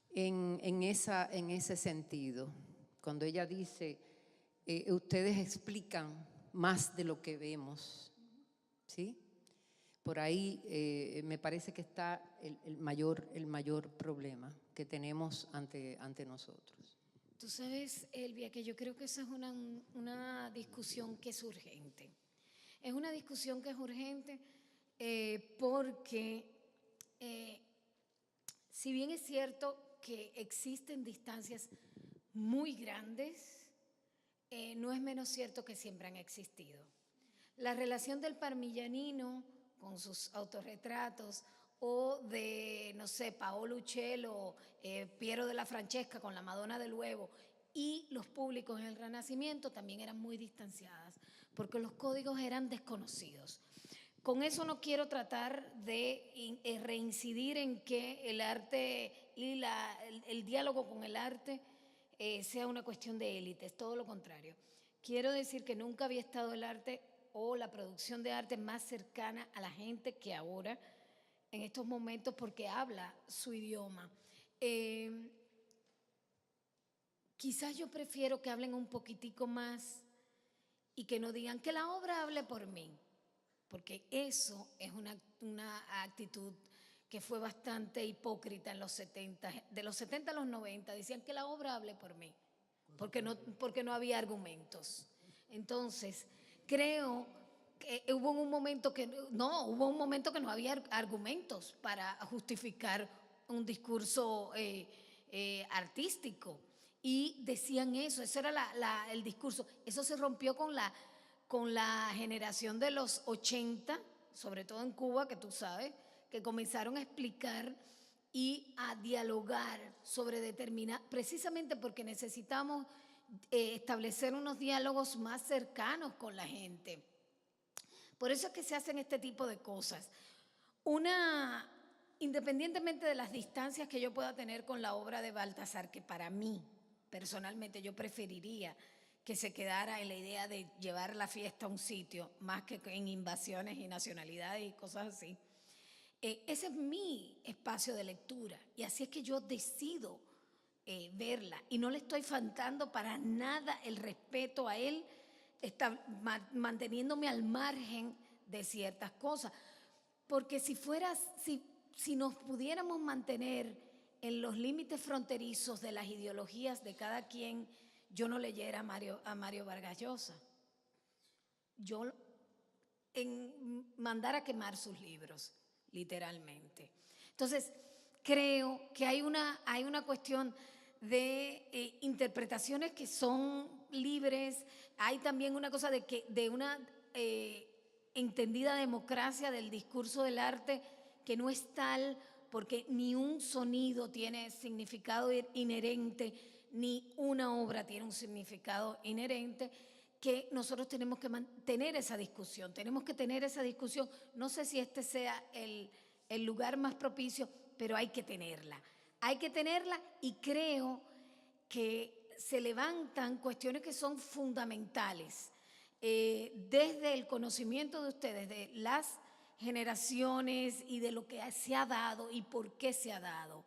en ese sentido. Cuando ella dice, ustedes explican más de lo que vemos, ¿sí? Por ahí me parece que está el mayor problema que tenemos ante nosotros. Tú sabes, Elvia, que yo creo que esa es una discusión que es urgente. Es una discusión que es urgente porque si bien es cierto que existen distancias muy grandes, no es menos cierto que siempre han existido. La relación del parmigianino con sus autorretratos o de, no sé, Paolo Uccello, Piero de la Francesca con la Madonna del Huevo y los públicos en el Renacimiento también eran muy distanciadas porque los códigos eran desconocidos. Con eso no quiero tratar de reincidir en que el arte y el diálogo con el arte sea una cuestión de élites, todo lo contrario. Quiero decir que nunca había estado el arte o la producción de arte más cercana a la gente que ahora, en estos momentos, porque habla su idioma. Quizás yo prefiero que hablen un poquitico más y que no digan que la obra hable por mí, porque eso es una actitud que fue bastante hipócrita en los 70, de los 70 a los 90, decían que la obra hable por mí, porque no había argumentos. Entonces, creo que hubo un momento que no había argumentos para justificar un discurso artístico. Y decían eso, ese era el discurso. Eso se rompió con la generación de los 80, sobre todo en Cuba, que tú sabes, que comenzaron a explicar y a dialogar sobre determinar, precisamente porque necesitamos establecer unos diálogos más cercanos con la gente. Por eso es que se hacen este tipo de cosas. Independientemente de las distancias que yo pueda tener con la obra de Baltasar, que para mí, personalmente, yo preferiría que se quedara en la idea de llevar la fiesta a un sitio, más que en invasiones y nacionalidades y cosas así. Ese es mi espacio de lectura y así es que yo decido verla y no le estoy faltando para nada el respeto a él, manteniéndome al margen de ciertas cosas, porque si nos pudiéramos mantener en los límites fronterizos de las ideologías de cada quien, yo no leyera a Mario Vargas Llosa. Yo mandara a quemar sus libros, literalmente. Entonces, creo que hay una cuestión de interpretaciones que son libres. Hay también una cosa de una entendida democracia del discurso del arte que no es tal, porque ni un sonido tiene significado inherente, ni una obra tiene un significado inherente, que nosotros tenemos que tener esa discusión, no sé si este sea el lugar más propicio, pero hay que tenerla y creo que se levantan cuestiones que son fundamentales desde el conocimiento de ustedes, de las generaciones y de lo que se ha dado y por qué se ha dado.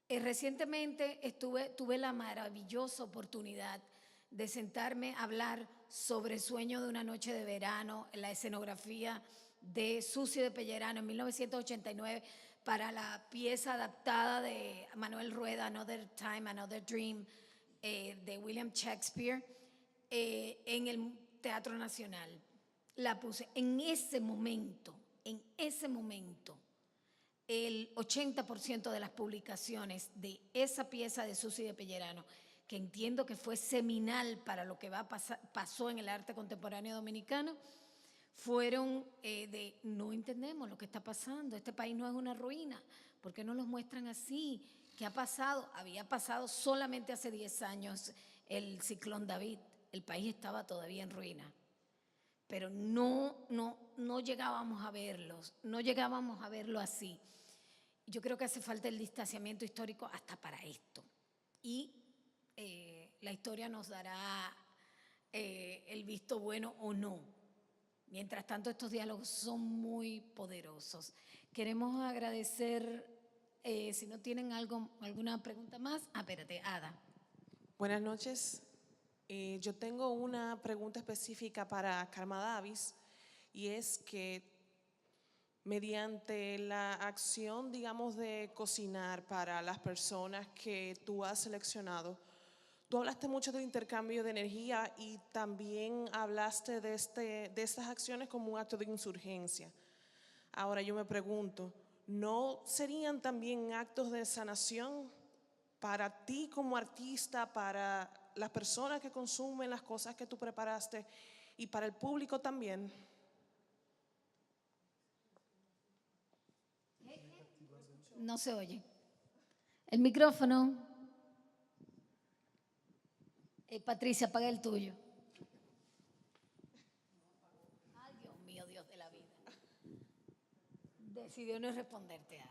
Recientemente tuve la maravillosa oportunidad de sentarme a hablar sobre Sueño de una noche de verano, la escenografía de Susi de Pellerano en 1989 para la pieza adaptada de Manuel Rueda, Another Time, Another Dream, de William Shakespeare, en el Teatro Nacional. La puse en ese momento, el 80% de las publicaciones de esa pieza de Susi de Pellerano, que entiendo que fue seminal para lo que pasó en el arte contemporáneo dominicano, fueron no entendemos lo que está pasando, este país no es una ruina, ¿por qué no los muestran así? ¿Qué ha pasado? Había pasado solamente hace 10 años el ciclón David, el país estaba todavía en ruina, pero no llegábamos a verlos, no llegábamos a verlo así. Yo creo que hace falta el distanciamiento histórico hasta para esto. Y la historia nos dará el visto bueno o no. Mientras tanto, estos diálogos son muy poderosos. Queremos agradecer, si no tienen alguna pregunta más. Espérate, Ada. Buenas noches. Yo tengo una pregunta específica para Karma Davis, y es que mediante la acción, digamos, de cocinar para las personas que tú has seleccionado, tú hablaste mucho del intercambio de energía y también hablaste de estas acciones como un acto de insurgencia. Ahora yo me pregunto, ¿no serían también actos de sanación para ti como artista, para las personas que consumen las cosas que tú preparaste y para el público también? No se oye. El micrófono. Patricia, apaga el tuyo. Ay, Dios mío, Dios de la vida. Decidió no responderte.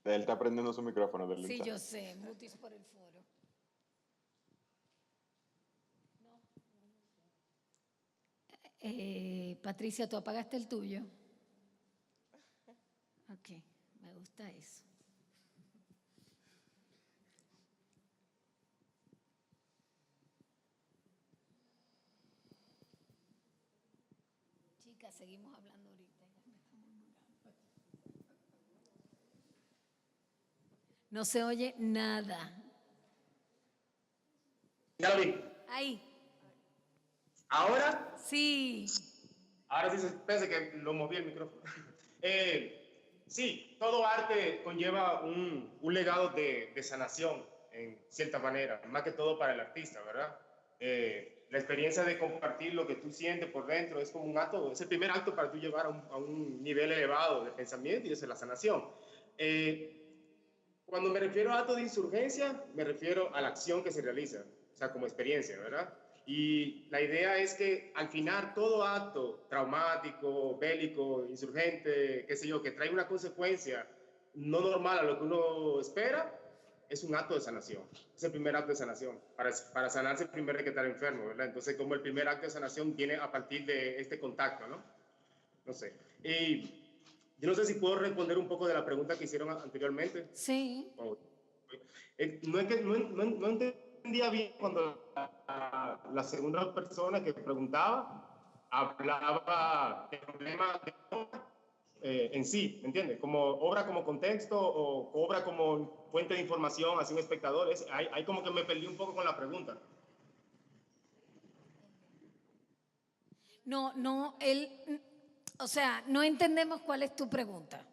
Él está prendiendo su micrófono. Del Sí, mensaje. yo sé. Mutis por el foro. Patricia, ¿tú apagaste el tuyo? Ok, me gusta eso. Chicas, seguimos hablando ahorita. No se oye nada. Ya lo vi. Ahí. ¿Ahora? Sí. Ahora sí, pensé que lo moví el micrófono. Sí, todo arte conlleva un legado de sanación, en cierta manera, más que todo para el artista, ¿verdad? La experiencia de compartir lo que tú sientes por dentro es como un acto, es el primer acto para tú llevar a un nivel elevado de pensamiento y esa es la sanación. Cuando me refiero a acto de insurgencia, me refiero a la acción que se realiza, o sea, como experiencia, ¿verdad? Y la idea es que al final todo acto traumático, bélico, insurgente, qué sé yo, que trae una consecuencia no normal a lo que uno espera, es un acto de sanación. Es el primer acto de sanación. Para sanarse primero hay que estar enfermo, ¿verdad? Entonces, como el primer acto de sanación viene a partir de este contacto, ¿no? No sé. Y yo no sé si puedo responder un poco de la pregunta que hicieron anteriormente. Sí. No es que no entendía bien cuando la segunda persona que preguntaba hablaba del problema de obra en sí, ¿me entiendes? Como obra como contexto o obra como fuente de información hacia un espectador. Hay como que me perdí un poco con la pregunta. No, o sea, no entendemos cuál es tu pregunta.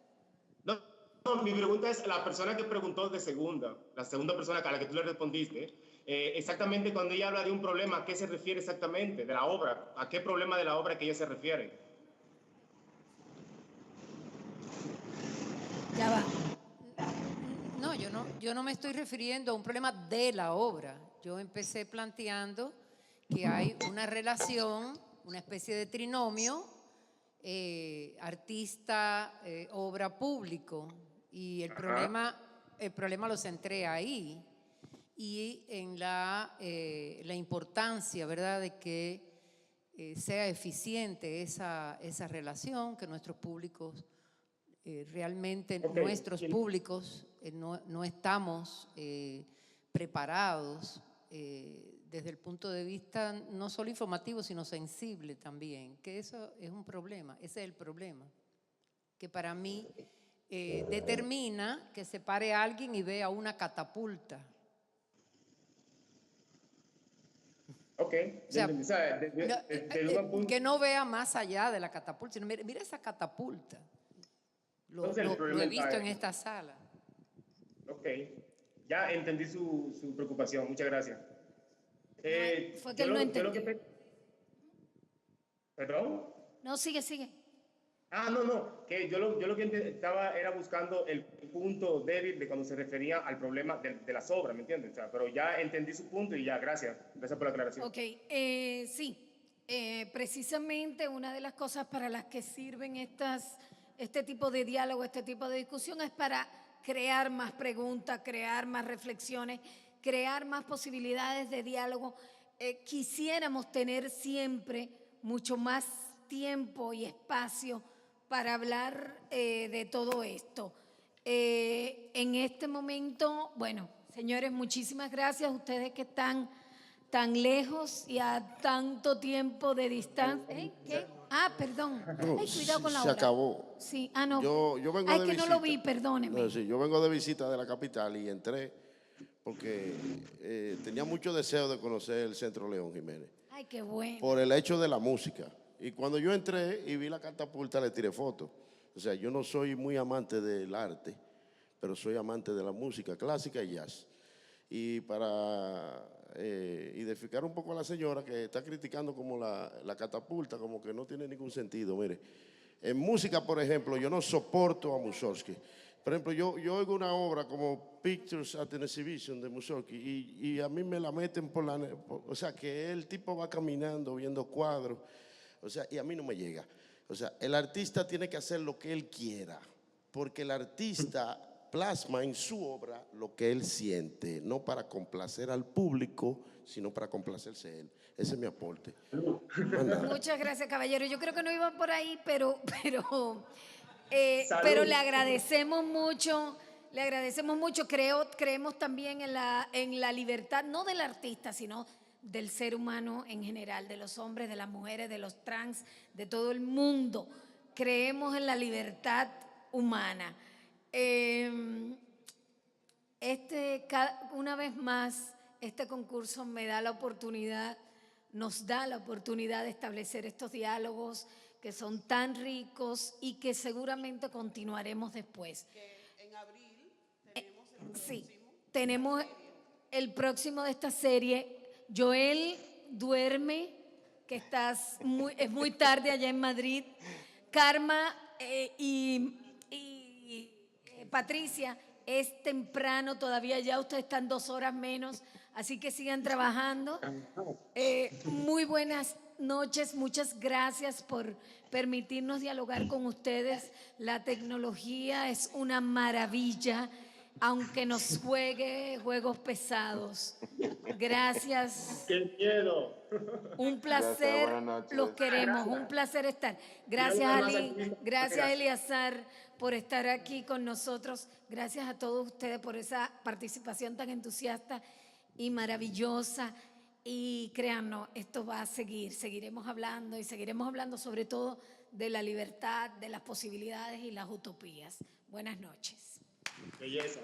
No, mi pregunta es la persona que preguntó de segunda, la segunda persona a la que tú le respondiste, exactamente cuando ella habla de un problema, ¿a qué se refiere exactamente de la obra? ¿A qué problema de la obra que ella se refiere? Ya va. No, yo no me estoy refiriendo a un problema de la obra. Yo empecé planteando que hay una relación, una especie de trinomio, artista, obra, público. Y el problema lo centré ahí y en la importancia, ¿verdad?, de que sea eficiente esa relación, que nuestros públicos, realmente nuestros públicos no estamos preparados desde el punto de vista no solo informativo, sino sensible también, que eso es un problema, ese es el problema, que para mí determina que se pare alguien y vea una catapulta. Ok, o sea, que no vea más allá de la catapulta, sino mira esa catapulta. Lo he visto en esta sala. Ok, ya entendí su preocupación, muchas gracias. Fue que él no entendió. ¿Perdón? No, sigue. No, que yo lo que estaba era buscando el punto débil de cuando se refería al problema de las obras, ¿me entiendes? O sea, pero ya entendí su punto y ya, gracias por la aclaración. Ok, sí, precisamente una de las cosas para las que sirven este tipo de diálogo, este tipo de discusión es para crear más preguntas, crear más reflexiones, crear más posibilidades de diálogo. Quisiéramos tener siempre mucho más tiempo y espacio para hablar de todo esto. En este momento, bueno, Señores, muchísimas gracias a ustedes que están tan lejos y a tanto tiempo de distancia. ¿Qué? Ah, perdón. Ay, cuidado con la Se hora. acabó. Sí, ah, no. Yo vengo Ay, de que visita. no lo vi, perdóneme. No, sí, yo vengo de visita de la capital y entré porque tenía mucho deseo de conocer el Centro León Jiménez Ay, qué bueno. por el hecho de la música. Y cuando yo entré y vi la catapulta, le tiré fotos. O sea, yo no soy muy amante del arte, pero soy amante de la música clásica y jazz. Y para identificar un poco a la señora que está criticando como la catapulta, como que no tiene ningún sentido, mire. En música, por ejemplo, yo no soporto a Mussorgsky. Por ejemplo, yo oigo una obra como Pictures at an Exhibition de Mussorgsky y a mí me la meten o sea, que el tipo va caminando viendo cuadros, o sea, y a mí no me llega. O sea, el artista tiene que hacer lo que él quiera, porque el artista plasma en su obra lo que él siente, no para complacer al público, sino para complacerse él. Ese es mi aporte. Muchas gracias, caballero. Yo creo que no iban por ahí, pero le agradecemos mucho. Le agradecemos mucho. Creemos también en la libertad, no del artista, sino del ser humano en general, de los hombres, de las mujeres, de los trans, de todo el mundo. Creemos en la libertad humana. Una vez más, este concurso nos da la oportunidad de establecer estos diálogos que son tan ricos y que seguramente continuaremos después. En abril tenemos el próximo. Sí, tenemos el próximo de esta serie. Joel duerme, que es muy tarde allá en Madrid. Karma y Patricia, es temprano todavía, ya ustedes están 2 horas menos, así que sigan trabajando. Muy buenas noches, muchas gracias por permitirnos dialogar con ustedes. La tecnología es una maravilla, aunque nos juegue juegos pesados. Gracias. ¡Qué miedo! Un placer, Gracias, buenas noches. los queremos, un placer estar. Gracias, Ali, gracias, Eliazar, por estar aquí con nosotros. Gracias a todos ustedes por esa participación tan entusiasta y maravillosa. Y créannos, esto va a seguir, seguiremos hablando y seguiremos hablando sobre todo de la libertad, de las posibilidades y las utopías. Buenas noches. Belleza.